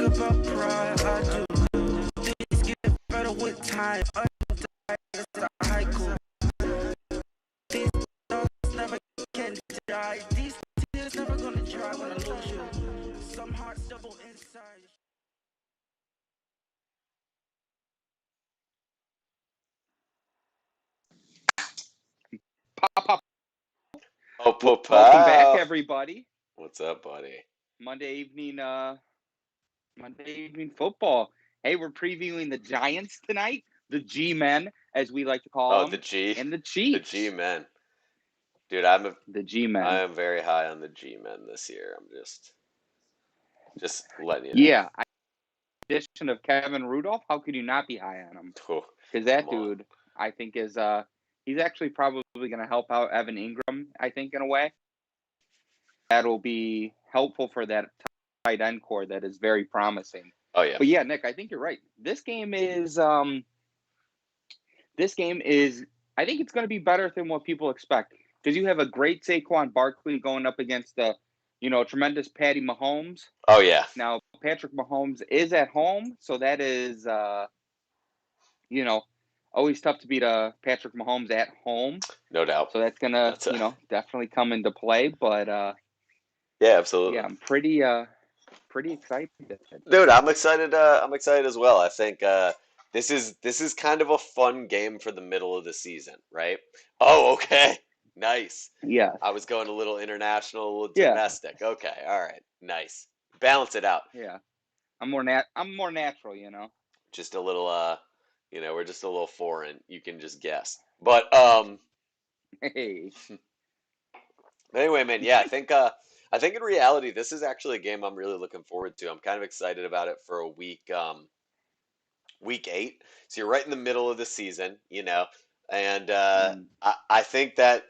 about pride, I do. Things get better with time. It's a haiku. These dogs never can die. These tears never gonna dry when I lose you. Some hearts double inside. Pop, pop. Oh, Welcome back, everybody. What's up, buddy? Monday evening football. Hey, we're previewing the Giants tonight, the G-Men, as we like to call them. The G. And the Chiefs. The G-Men. Dude, the G-Men. I am very high on the G-Men this year. I'm just letting you know. Yeah. Addition of Kevin Rudolph, how could you not be high on him? Because that dude, I think, is he's actually probably going to help out Evan Ingram, I think, in a way. That'll be helpful for that tight end core that is very promising. Oh, yeah. But yeah, Nick, I think you're right. This game is I think it's going to be better than what people expect. Because you have a great Saquon Barkley going up against the, tremendous Patty Mahomes. Oh, yeah. Now, Patrick Mahomes is at home, so that is, always tough to beat Patrick Mahomes at home. No doubt. So that's going to, definitely come into play. But, yeah, absolutely. Yeah, I'm pretty excited. Dude, I'm excited. I'm excited as well. I think this is kind of a fun game for the middle of the season, right? Oh, okay. Nice. Yeah. I was going a little international, a little domestic. Yeah. Okay. All right. Nice. Balance it out. Yeah. I'm more natural, Just a little we're just a little foreign. You can just guess. But hey. Anyway, man, yeah, I think in reality this is actually a game I'm really looking forward to. I'm kind of excited about it for a week 8. So you're right in the middle of the season, and I think that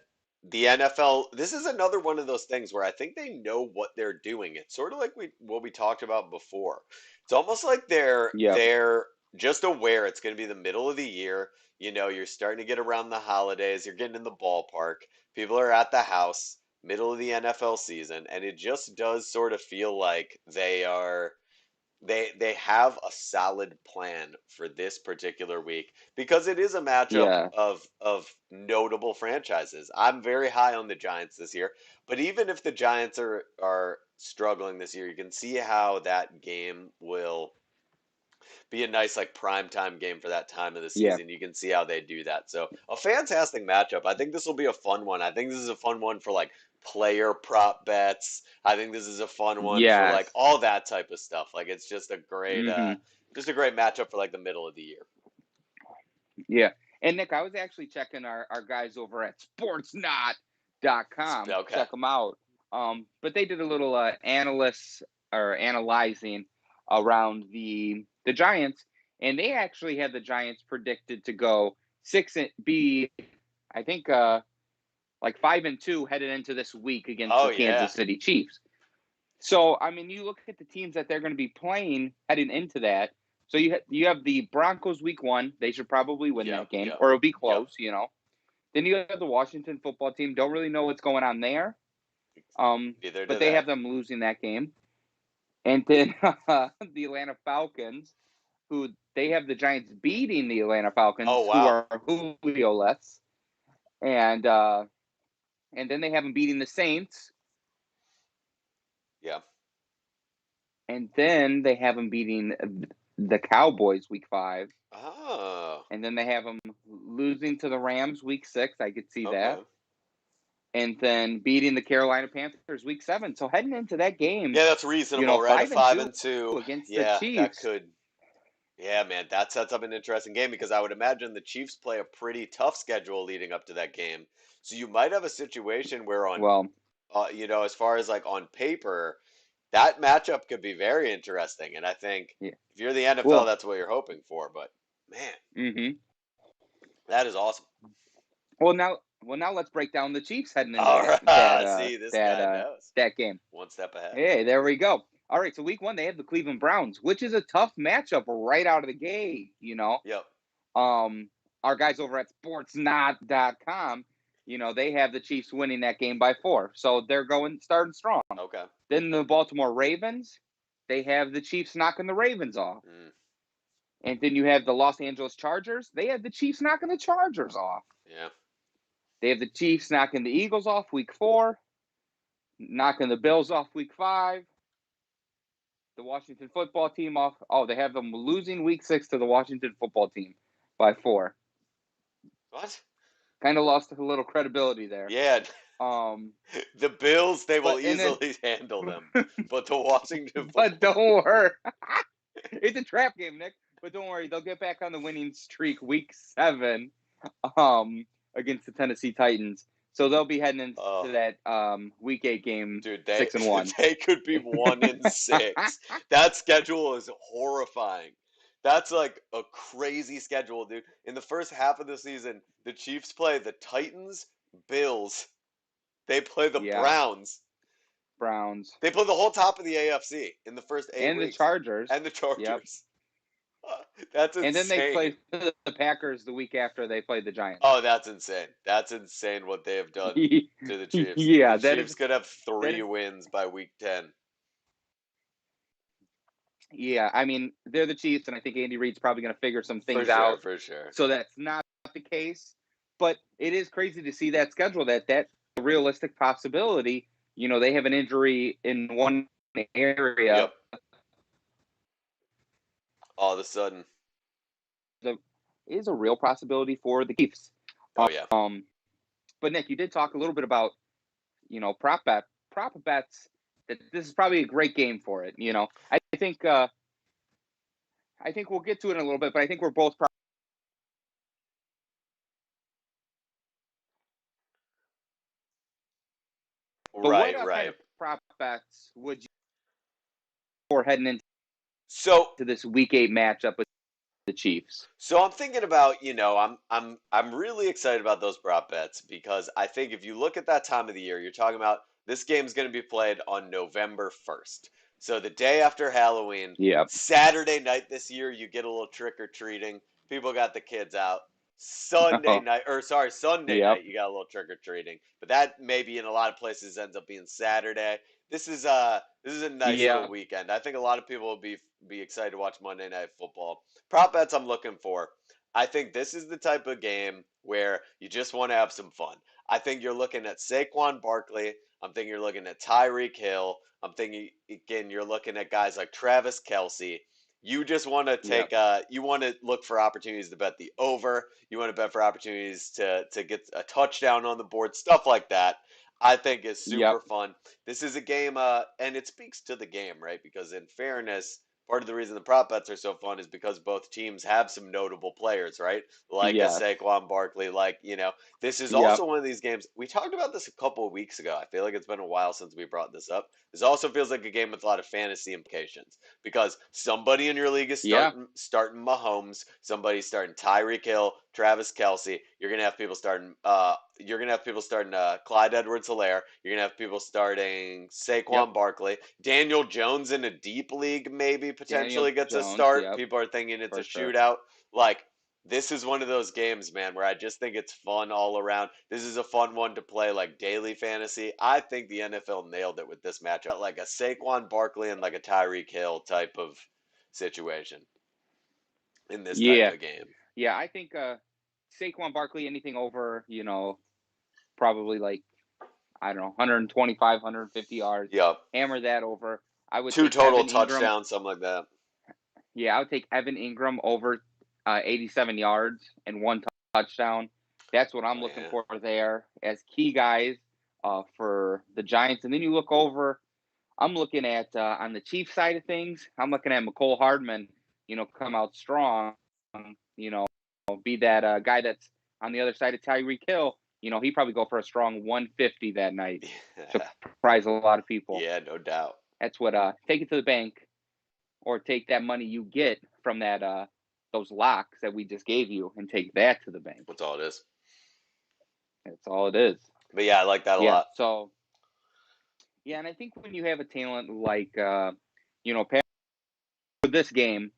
the NFL, this is another one of those things where I think they know what they're doing. It's sort of like what we talked about before. It's almost like they're just aware it's going to be the middle of the year. You're starting to get around the holidays. You're getting in the ballpark. People are at the house, middle of the NFL season, and it just does sort of feel like they have a solid plan for this particular week because it is a matchup of notable franchises. I'm very high on the Giants this year, but even if the Giants are struggling this year, you can see how that game will be a nice primetime game for that time of the season. You can see how they do that. So a fantastic matchup. I think this will be a fun one. I think this is a fun one for player prop bets. I think this is a fun one for all that type of stuff. It's just a great matchup for the middle of the year. Yeah. And Nick, I was actually checking our guys over at sportsnot.com. Okay. Check them out. But they did a little analyzing around the Giants, and they actually had the Giants predicted to go 5-2 headed into this week against the Kansas City Chiefs. So, I mean, you look at the teams that they're going to be playing heading into that. So you have the Broncos week 1. They should probably win that game, or it'll be close, Then you have the Washington football team. Don't really know what's going on there. But they have them losing that game. And then the Atlanta Falcons, who they have the Giants beating the Atlanta Falcons, who are Julio-less. And then they have them beating the Saints. Yeah. And then they have them beating the Cowboys week 5. Oh. And then they have them losing to the Rams week 6. I could see that. And then beating the Carolina Panthers week 7. So heading into that game. Yeah, that's reasonable, right? 5-2 against the Chiefs. That could. Yeah, man, that sets up an interesting game because I would imagine the Chiefs play a pretty tough schedule leading up to that game. So you might have a situation where as far as on paper, that matchup could be very interesting. And I think if you're the NFL, that's what you're hoping for. But man, that is awesome. Well, now let's break down the Chiefs heading into that game. One step ahead. Hey, there we go. All right, so week 1 they have the Cleveland Browns, which is a tough matchup right out of the gate. Yep. Our guys over at sportsnot.com, they have the Chiefs winning that game by 4, so they're starting strong. Okay. Then the Baltimore Ravens, they have the Chiefs knocking the Ravens off. And then you have the Los Angeles Chargers. They have the Chiefs knocking the Chargers off. Yeah. They have the Chiefs knocking the Eagles off week 4, knocking the Bills off week 5, the Washington football team off. Oh, they have them losing week 6 to the Washington football team by 4. What? Kind of lost a little credibility there. Yeah. The Bills, they will easily handle them. But the Washington football. But don't worry. It's a trap game, Nick. But don't worry, they'll get back on the winning streak week 7 against the Tennessee Titans. So they'll be heading into that week 8 game, dude, 6-1. They could be 1-6. That schedule is horrifying. That's like a crazy schedule, dude. In the first half of the season, the Chiefs play the Titans, Bills. They play the Browns. They play the whole top of the AFC in the first 8 weeks. And the Chargers. Yep. That's insane. And then they play the Packers the week after they play the Giants. Oh, that's insane. That's insane what they have done to the Chiefs. Yeah, the Chiefs could have 3 wins by week 10. Yeah, I mean, they're the Chiefs, and I think Andy Reid's probably going to figure some things out. For sure. So that's not the case. But it is crazy to see that schedule, that's a realistic possibility. You know, they have an injury in one area. Yep. All of a sudden. It is a real possibility for the Chiefs. Oh, yeah. But, Nick, you did talk a little bit about, you know, prop bets. That this is probably a great game for it. You know, I think we'll get to it in a little bit, but I think we're both right. Kind of prop bets would you for heading into this week 8 matchup with the Chiefs? So I'm thinking about, you know, I'm really excited about those prop bets because I think if you look at that time of the year, you're talking about this game's going to be played on November 1st. So the day after Halloween, Saturday night this year, you get a little trick-or-treating. People got the kids out. Sunday night, you got a little trick-or-treating. But that maybe in a lot of places ends up being Saturday. This is a nice little weekend. I think a lot of people will be excited to watch Monday Night Football. Prop bets I'm looking for. I think this is the type of game where you just want to have some fun. I think you're looking at Saquon Barkley. I'm thinking you're looking at Tyreek Hill. I'm thinking, again, you're looking at guys like Travis Kelce. You just want to take you want to look for opportunities to bet the over. You want to bet for opportunities to get a touchdown on the board, stuff like that. I think is super fun. This is a game, and it speaks to the game, right? Because in fairness, part of the reason the prop bets are so fun is because both teams have some notable players, right? Like a Saquon Barkley, this is also one of these games. We talked about this a couple of weeks ago. I feel like it's been a while since we brought this up. This also feels like a game with a lot of fantasy implications because somebody in your league is starting Mahomes, somebody's starting Tyreek Hill, Travis Kelce. You're gonna have people starting. Clyde Edwards-Helaire. You're gonna have people starting Saquon Barkley. Daniel Jones in a deep league maybe potentially gets a start. People are thinking it's a shootout. This is one of those games, man, where I just think it's fun all around. This is a fun one to play like daily fantasy. I think the NFL nailed it with this matchup, like a Saquon Barkley and like a Tyreek Hill type of situation in this type of game. Yeah, I think Saquon Barkley, anything over, probably 125, 150 yards. Hammer that over. I would 2 total touchdowns, something like that. Yeah, I would take Evan Ingram over 87 yards and 1 touchdown. That's what I'm looking for there as key guys for the Giants. And then you look over, I'm looking at on the Chiefs side of things, I'm looking at McCole Hardman, come out strong, be that guy that's on the other side of Tyreek Hill. He'd probably go for a strong 150 that night to surprise a lot of people. Yeah, no doubt. That's what take it to the bank or take that money you get from that those locks that we just gave you and take that to the bank. That's all it is. That's all it is. But yeah, I like that a lot. So, and I think when you have a talent like, for this game,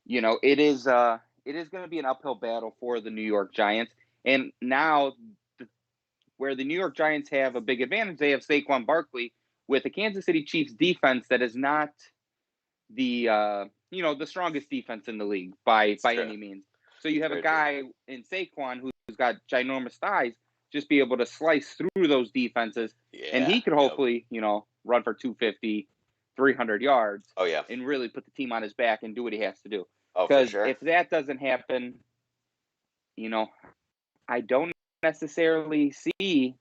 it is going to be an uphill battle for the New York Giants. And now where the New York Giants have a big advantage, they have Saquon Barkley with the Kansas City Chiefs defense that is not the the strongest defense in the league by any means. So you have a guy in Saquon who's got ginormous thighs, just be able to slice through those defenses, and he could hopefully run for 250, 300 yards. Oh yeah, and really put the team on his back and do what he has to do. Oh, for sure. If that doesn't happen, I don't necessarily see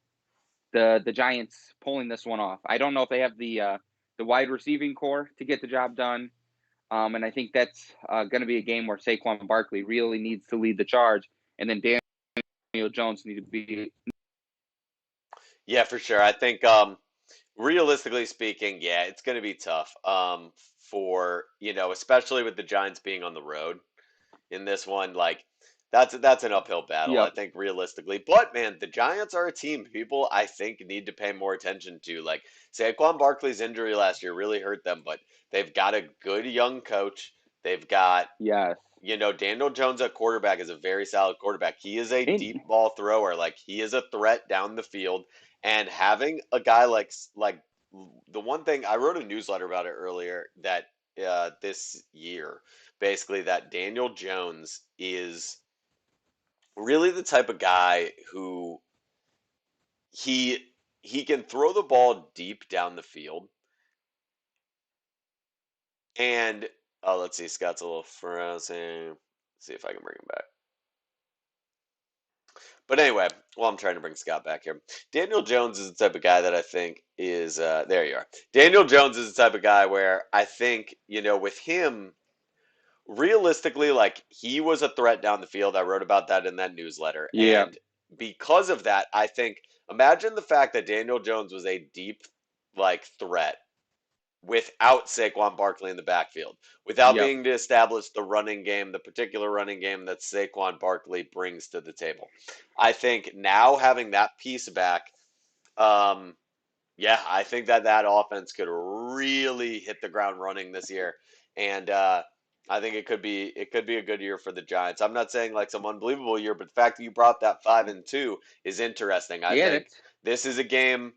the Giants pulling this one off. I don't know if they have the wide receiving core to get the job done. And I think that's going to be a game where Saquon Barkley really needs to lead the charge, and then Daniel Jones need to be. Yeah, for sure. I think realistically speaking, yeah, it's going to be tough for, especially with the Giants being on the road in this one. Like, that's an uphill battle, I think, realistically. But, man, the Giants are a team people, I think, need to pay more attention to. Like, Saquon Barkley's injury last year really hurt them, but they've got a good young coach. They've got, Daniel Jones at quarterback is a very solid quarterback. He is a deep ball thrower. Like, he is a threat down the field. And having a guy like the one thing, I wrote a newsletter about it earlier that this year, basically, that Daniel Jones is really the type of guy who he can throw the ball deep down the field. And let's see, Scott's a little frozen. Let's see if I can bring him back. But anyway, I'm trying to bring Scott back here. Daniel Jones is the type of guy that I think is there you are. Daniel Jones is the type of guy where I think, with him, realistically, like, he was a threat down the field. I wrote about that in that newsletter. Yeah. And because of that, I think, imagine the fact that Daniel Jones was a deep, threat without Saquon Barkley in the backfield, without being to establish the running game, the particular running game that Saquon Barkley brings to the table. I think now having that piece back, I think that offense could really hit the ground running this year. And I think it could be a good year for the Giants. I'm not saying like some unbelievable year, but the fact that you brought that 5-2 is interesting. I think this is a game.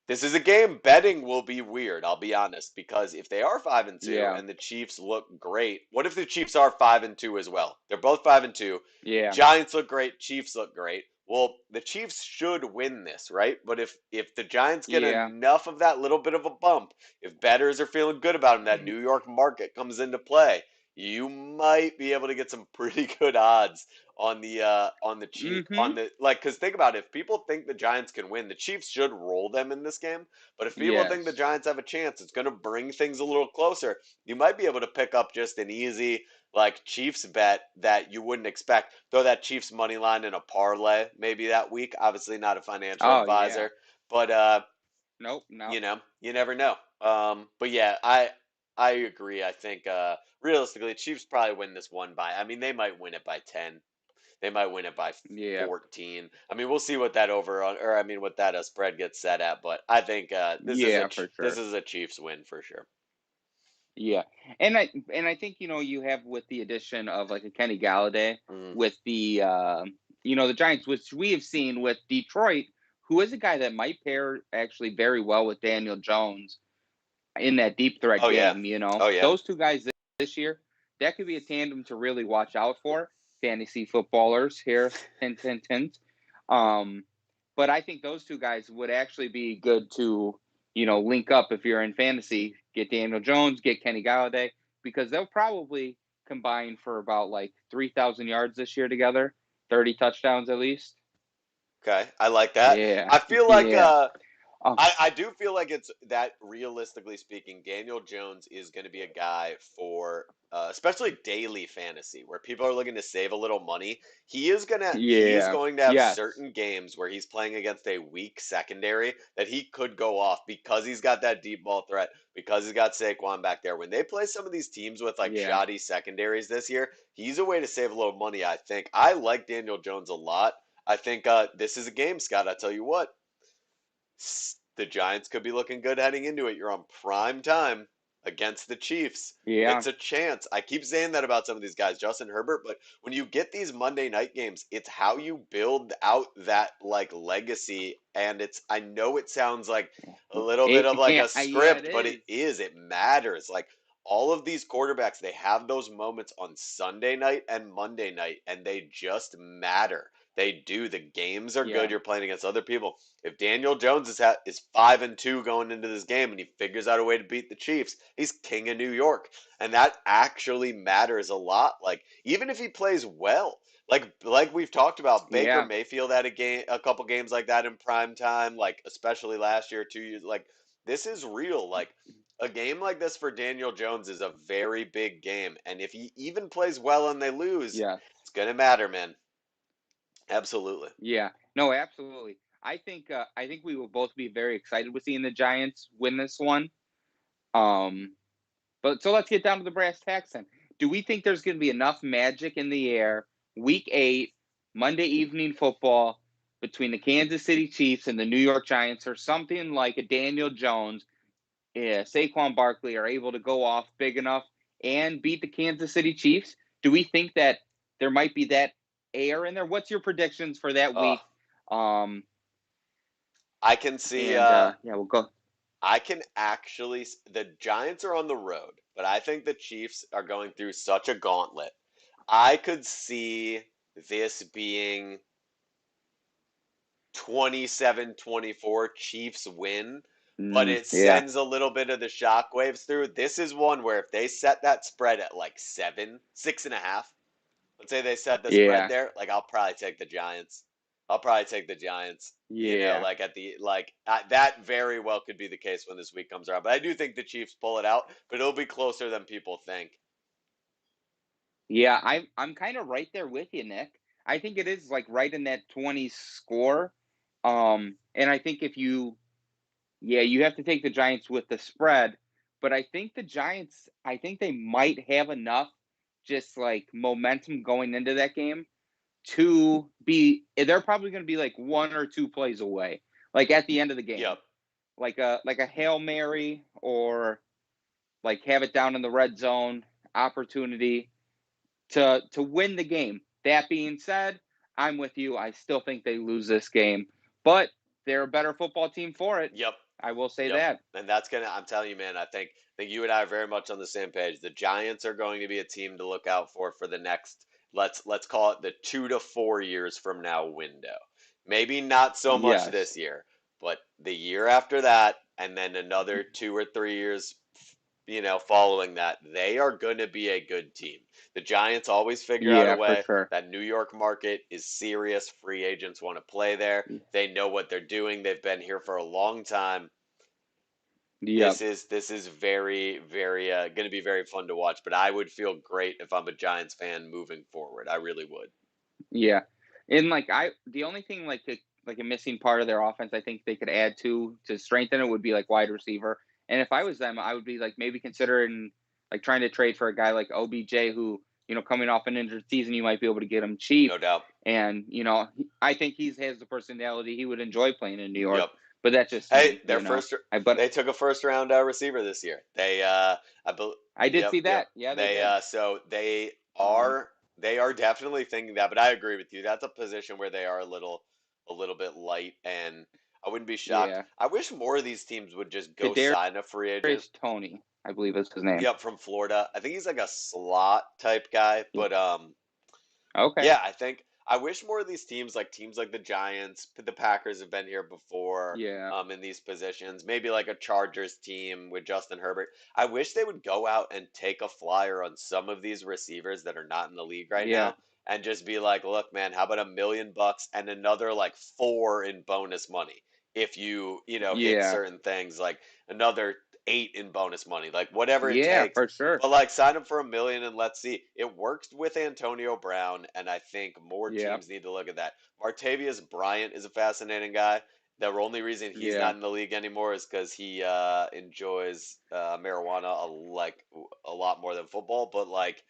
This is a game betting will be weird, I'll be honest, because if they are 5-2 and the Chiefs look great, what if the Chiefs are 5-2 as well? They're both 5-2. Yeah. Giants look great, Chiefs look great. Well, the Chiefs should win this, right? But if the Giants get enough of that little bit of a bump, if bettors are feeling good about them, that New York market comes into play, you might be able to get some pretty good odds on the Chiefs because think about it, if people think the Giants can win, the Chiefs should roll them in this game. But if people think the Giants have a chance, it's going to bring things a little closer. You might be able to pick up just an easy Chiefs bet that you wouldn't expect. Throw that Chiefs money line in a parlay maybe that week. Obviously not a financial advisor, but nope. You never know. But yeah, I agree. I think realistically, Chiefs probably win this one by. I mean, they might win it by 10. They might win it by 14. I mean, we'll see what that what that spread gets set at. But I think this is a Chiefs win for sure. Yeah, and I think you have with the addition of like a Kenny Galladay with the the Giants, which we have seen with Detroit, who is a guy that might pair actually very well with Daniel Jones in that deep threat game. Those two guys this year, that could be a tandem to really watch out for. Fantasy footballers here, hint, hint, hint. But I think those two guys would actually be good to, link up if you're in fantasy. Get Daniel Jones, get Kenny Galladay, because they'll probably combine for about 3,000 yards this year together, 30 touchdowns at least. Okay, I like that. Yeah, I feel like I do feel like it's that, realistically speaking, Daniel Jones is going to be a guy for especially daily fantasy where people are looking to save a little money. He is going to have certain games where he's playing against a weak secondary that he could go off because he's got that deep ball threat, because he's got Saquon back there. When they play some of these teams with shoddy secondaries this year, he's a way to save a little money, I think. I like Daniel Jones a lot. I think this is a game, Scott. I tell you what. The Giants could be looking good heading into it. You're on prime time against the Chiefs. Yeah. It's a chance. I keep saying that about some of these guys, Justin Herbert, but when you get these Monday night games, it's how you build out that legacy. And I know it sounds like a little bit of a script, but it is. It matters. all of these quarterbacks, they have those moments on Sunday night and Monday night, and they just matter. They do. The games are good. Yeah. You're playing against other people. If Daniel Jones is 5-2 going into this game, and he figures out a way to beat the Chiefs, he's king of New York, and that actually matters a lot. Like even if he plays well, like we've talked about, Baker Yeah. Mayfield had a couple games like that in prime time, like especially last year, 2 years. Like this is real. Like a game like this for Daniel Jones is a very big game, and if he even plays well and they lose, Yeah. it's gonna matter, man. Absolutely. Yeah. No, absolutely. I think we will both be very excited with seeing the Giants win this one. But so let's get down to the brass tacks then. Do we think there's going to be enough magic in the air week 8, Monday evening football between the Kansas City Chiefs and the New York Giants, or something like a Daniel Jones, Saquon Barkley are able to go off big enough and beat the Kansas City Chiefs? Do we think that there might be that air in there? What's your predictions for that week? I can see. Yeah, we'll go. I can actually. The Giants are on the road, but I think the Chiefs are going through such a gauntlet. I could see this being 27-24 Chiefs win, but it Yeah. sends a little bit of the shockwaves through. This is one where if they set that spread at like 6.5, let's say they set the spread there, like I'll probably take the Giants. You know, Yeah. like that very well could be the case when this week comes around. But I do think the Chiefs pull it out, but it'll be closer than people think. Yeah, I'm kind of right there with you, Nick. I think it is like right in that 20 score. And I think you have to take the Giants with the spread, but I think the Giants, I think they might have enough just like momentum going into that game to be, they're probably going to be like 1 or 2 plays away, like at the end of the game. Yep. Like a Hail Mary, or like have it down in the red zone opportunity to win the game. That being said, I'm with you. I still think they lose this game, but they're a better football team for it. Yep. I will say that. And that's I'm telling you, man, I think you and I are very much on the same page. The Giants are going to be a team to look out for the next, let's call it the 2 to 4 years from now window. Maybe not so much this year, but the year after that, and then another 2 or 3 years, you know, following that, they are going to be a good team. The Giants always figure out a way. For sure. That New York market is serious. Free agents want to play there. They know what they're doing. They've been here for a long time. This is very, very going to be very fun to watch. But I would feel great if I'm a Giants fan moving forward. I really would. Yeah, and like the only thing like a missing part of their offense, I think they could add to strengthen it would be like wide receiver. And if I was them, I would be like maybe considering like trying to trade for a guy like OBJ, who, you know, coming off an injured season, you might be able to get him cheap. No doubt. And, you know, I think he has the personality. He would enjoy playing in New York. Yep. But that's just they took a first round receiver this year. I did see that. Yeah, they did. So they are definitely thinking that. But I agree with you. That's a position where they are a little bit light, and I wouldn't be shocked. Yeah. I wish more of these teams would just go sign a free agent. Toney, I believe is his name. Yep, from Florida. I think he's like a slot type guy, but okay. Yeah, I wish more of these teams like the Giants, the Packers have been here before. Yeah. In these positions, maybe like a Chargers team with Justin Herbert. I wish they would go out and take a flyer on some of these receivers that are not in the league right now, and just be like, look, man, how about $1 million and another like 4 in bonus money if you hit certain things, like another 8 in bonus money, like whatever it takes. Yeah, for sure. But like sign him for $1 million and let's see. It worked with Antonio Brown, and I think more teams need to look at that. Martavius Bryant is a fascinating guy. The only reason he's not in the league anymore is because he enjoys marijuana a lot more than football. But like,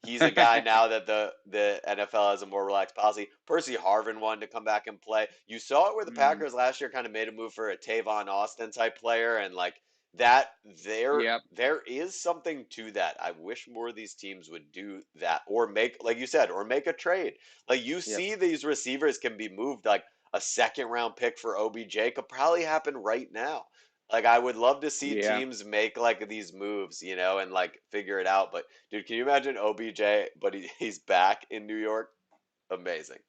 he's a guy now that the NFL has a more relaxed policy. Percy Harvin wanted to come back and play. You saw it where the Packers last year kind of made a move for a Tavon Austin type player, and like that there is something to that. I wish more of these teams would do that, or make, like you said, or make a trade. Like you see these receivers can be moved. Like a second round pick for OBJ could probably happen right now. Like, I would love to see teams make like these moves, you know, and like figure it out. But dude, can you imagine OBJ? But he's back in New York. Amazing.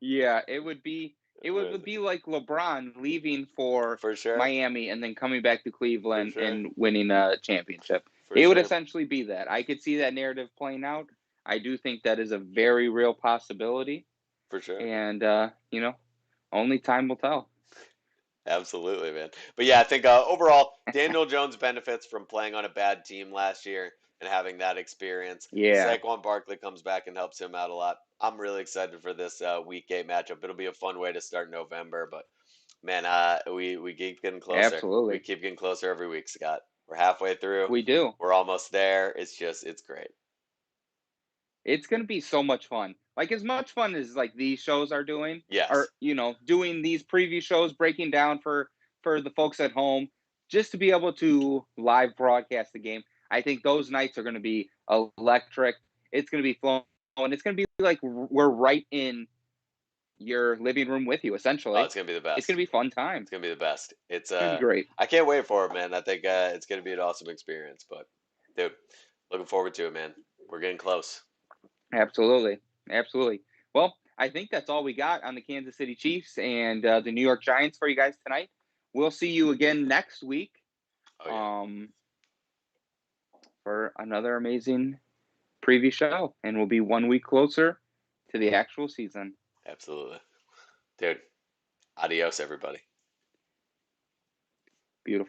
Yeah, it would be. It would be like LeBron leaving for sure. Miami and then coming back to Cleveland and winning a championship. It would essentially be that. I could see that narrative playing out. I do think that is a very real possibility. For sure. And, you know, only time will tell. Absolutely, man. But yeah, I think overall, Daniel Jones benefits from playing on a bad team last year and having that experience. Yeah. Saquon Barkley comes back and helps him out a lot. I'm really excited for this Week 8 matchup. It'll be a fun way to start November, but man, we keep getting closer. Absolutely. We keep getting closer every week, Scott. We're halfway through. We do. We're almost there. It's great. It's going to be so much fun. Like, as much fun as like these shows are doing, yes, or doing these preview shows, breaking down for the folks at home, just to be able to live broadcast the game. I think those nights are going to be electric. It's going to be flowing. It's going to be like we're right in your living room with you, essentially. Oh, it's going to be the best. It's going to be fun time. It's going to be the best. It's going to be great. I can't wait for it, man. I think it's going to be an awesome experience. But, dude, looking forward to it, man. We're getting close. Absolutely. Absolutely. Well, I think that's all we got on the Kansas City Chiefs and the New York Giants for you guys tonight. We'll see you again next week for another amazing preview show. And we'll be 1 week closer to the actual season. Absolutely. Dude, adios, everybody. Beautiful.